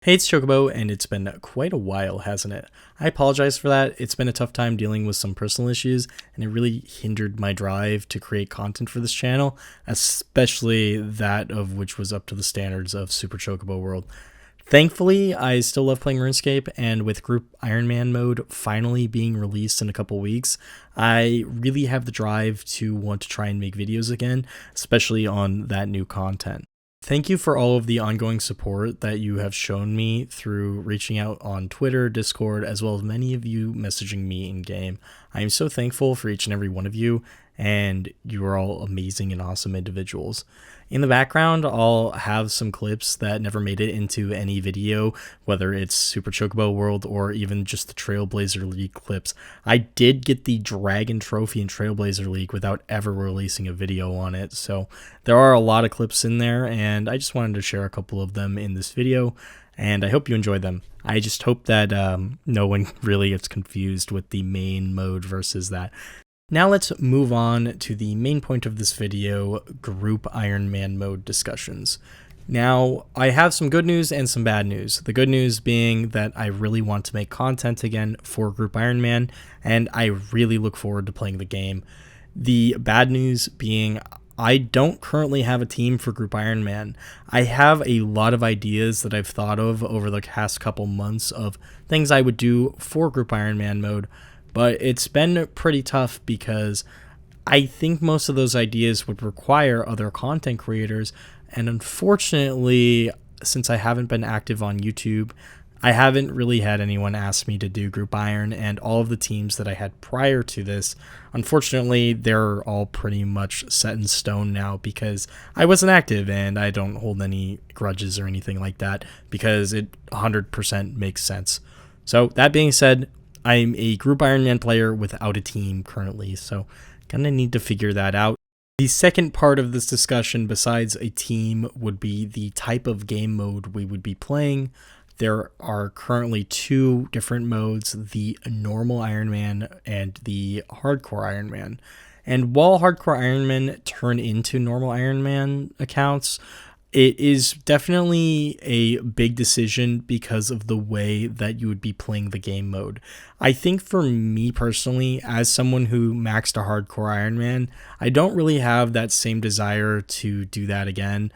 Hey, it's Chocobo, and it's been quite a while, hasn't it? I apologize for that. It's been a tough time dealing with some personal issues, and it really hindered my drive to create content for this channel, especially that of which was up to the standards of Super Chocobo World. Thankfully, I still love playing Runescape, and with Group Ironman mode finally being released in a couple weeks, I really have the drive to want to try and make videos again, especially on that new content. Thank you for all of the ongoing support that you have shown me through reaching out on Twitter, Discord, as well as many of you messaging me in game. I am so thankful for each and every one of you, and you are all amazing and awesome individuals. In the background, I'll have some clips that never made it into any video, whether it's Super Chocobo World or even just the Trailblazer League clips. I did get the Dragon Trophy in Trailblazer League without ever releasing a video on it, so there are a lot of clips in there, and I just wanted to share a couple of them in this video, and I hope you enjoyed them. I just hope that no one really gets confused with the main mode versus that. Now let's move on to the main point of this video, Group Ironman mode discussions. Now, I have some good news and some bad news. The good news being that I really want to make content again for Group Ironman, and I really look forward to playing the game. The bad news being I don't currently have a team for Group Ironman. I have a lot of ideas that I've thought of over the past couple months of things I would do for Group Ironman mode, but it's been pretty tough because I think most of those ideas would require other content creators, and unfortunately, since I haven't been active on YouTube, I haven't really had anyone ask me to do Group Iron, and all of the teams that I had prior to this, unfortunately, they're all pretty much set in stone now because I wasn't active, and I don't hold any grudges or anything like that because it 100% makes sense. So that being said, I'm a Group Ironman player without a team currently, so gonna need to figure that out. The second part of this discussion besides a team would be the type of game mode we would be playing. There are currently two different modes, the normal Ironman and the hardcore Ironman. And while hardcore Ironman turn into normal Ironman accounts, it is definitely a big decision because of the way that you would be playing the game mode. I think for me personally, as someone who maxed a hardcore Ironman, I don't really have that same desire to do that again.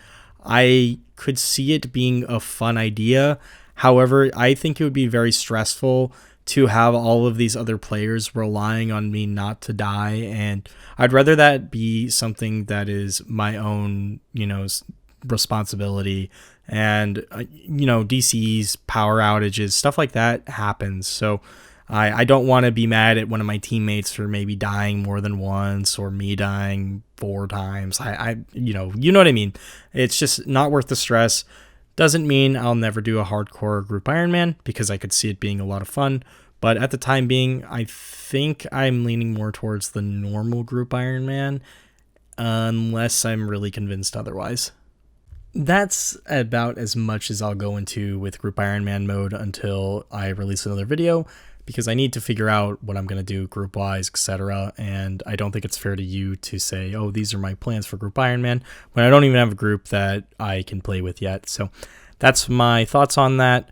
I could see it being a fun idea. However, I think it would be very stressful to have all of these other players relying on me not to die, and I'd rather that be something that is my own, responsibility. And DCs, power outages, stuff like that happens, so I don't want to be mad at one of my teammates for maybe dying more than once or me dying 4 times. You know what I mean. It's just not worth the stress. Doesn't mean I'll never do a hardcore Group Ironman because I could see it being a lot of fun, but at the time being, I think I'm leaning more towards the normal Group Ironman unless I'm really convinced otherwise. That's about as much as I'll go into with Group Ironman mode until I release another video, because I need to figure out what I'm going to do group-wise, etc. And I don't think it's fair to you to say, oh, these are my plans for Group Ironman, when I don't even have a group that I can play with yet. So that's my thoughts on that.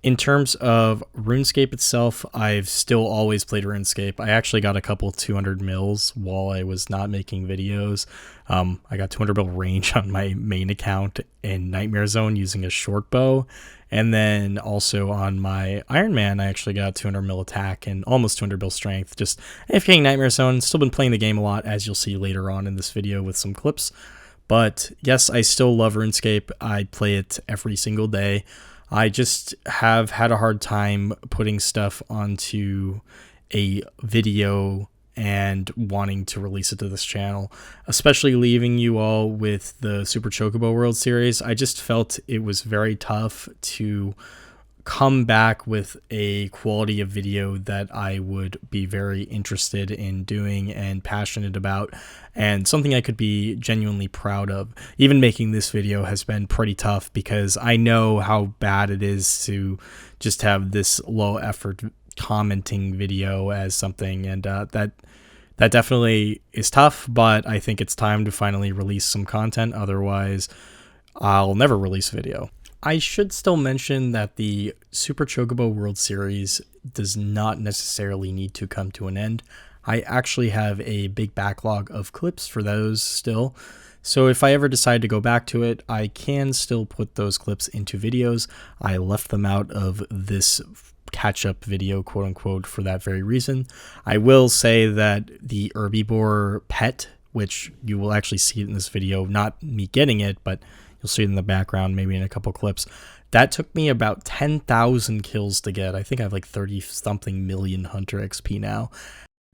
In terms of RuneScape itself, I've still always played RuneScape. I actually got a couple 200 mils while I was not making videos. I got 200 mil range on my main account in Nightmare Zone using a short bow. And then also on my Ironman, I actually got 200 mil attack and almost 200 mil strength. Just AFKing Nightmare Zone. Still been playing the game a lot, as you'll see later on in this video with some clips. But yes, I still love RuneScape. I play it every single day. I just have had a hard time putting stuff onto a video and wanting to release it to this channel, especially leaving you all with the Super Chocobo World series. I just felt it was very tough to come back with a quality of video that I would be very interested in doing and passionate about, and something I could be genuinely proud of. Even making this video has been pretty tough because I know how bad it is to just have this low effort commenting video as something, and that definitely is tough, but I think it's time to finally release some content. Otherwise, I'll never release a video. I should still mention that the Super Chocobo World Series does not necessarily need to come to an end. I actually have a big backlog of clips for those still. So if I ever decide to go back to it, I can still put those clips into videos. I left them out of this catch-up video, quote-unquote, for that very reason. I will say that the herbivore pet, which you will actually see it in this video, not me getting it, but you'll see it in the background, maybe in a couple clips. That took me about 10,000 kills to get. I think I have like 30-something million Hunter XP now.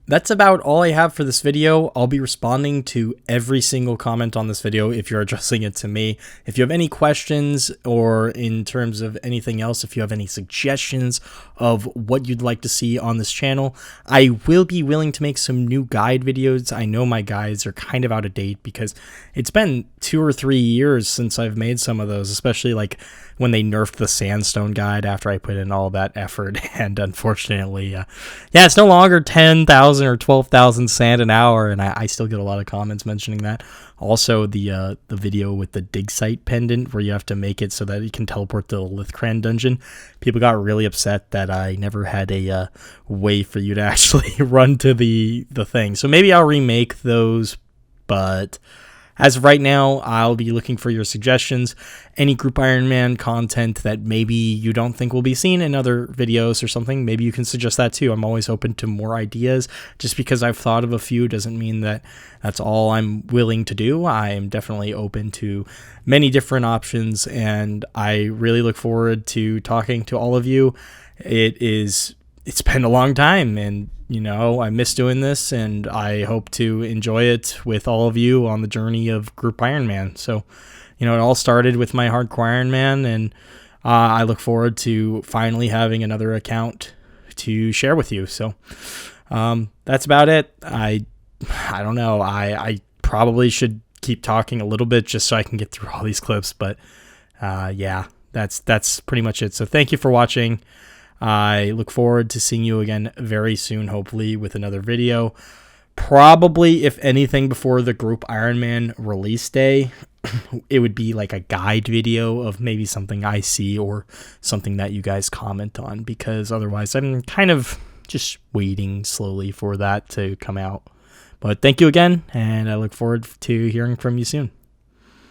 That's about all I have for this video. I'll be responding to every single comment on this video if you're addressing it to me. If you have any questions, or in terms of anything else, if you have any suggestions of what you'd like to see on this channel, I will be willing to make some new guide videos. I know my guides are kind of out of date because it's been 2 or 3 years since I've made some of those, especially like when they nerfed the sandstone guide after I put in all that effort. And unfortunately, yeah, it's no longer 10,000 or 12,000 sand an hour, and I still get a lot of comments mentioning that. Also, the video with the dig site pendant, where you have to make it so that you can teleport to the Lithcran dungeon. People got really upset that I never had a way for you to actually run to the thing. So maybe I'll remake those, but as of right now, I'll be looking for your suggestions. Any Group Ironman content that maybe you don't think will be seen in other videos or something, maybe you can suggest that too. I'm always open to more ideas. Just because I've thought of a few doesn't mean that that's all I'm willing to do. I am definitely open to many different options, and I really look forward to talking to all of you. It's been a long time, and I miss doing this, and I hope to enjoy it with all of you on the journey of Group Ironman. So, it all started with my Hardcore Ironman, and I look forward to finally having another account to share with you. So, that's about it. I don't know. I probably should keep talking a little bit just so I can get through all these clips, but yeah, that's pretty much it. So thank you for watching. I look forward to seeing you again very soon, hopefully with another video. Probably, if anything, before the Group Ironman release day. It would be like a guide video of maybe something I see or something that you guys comment on, because otherwise I'm kind of just waiting slowly for that to come out. But thank you again, and I look forward to hearing from you soon.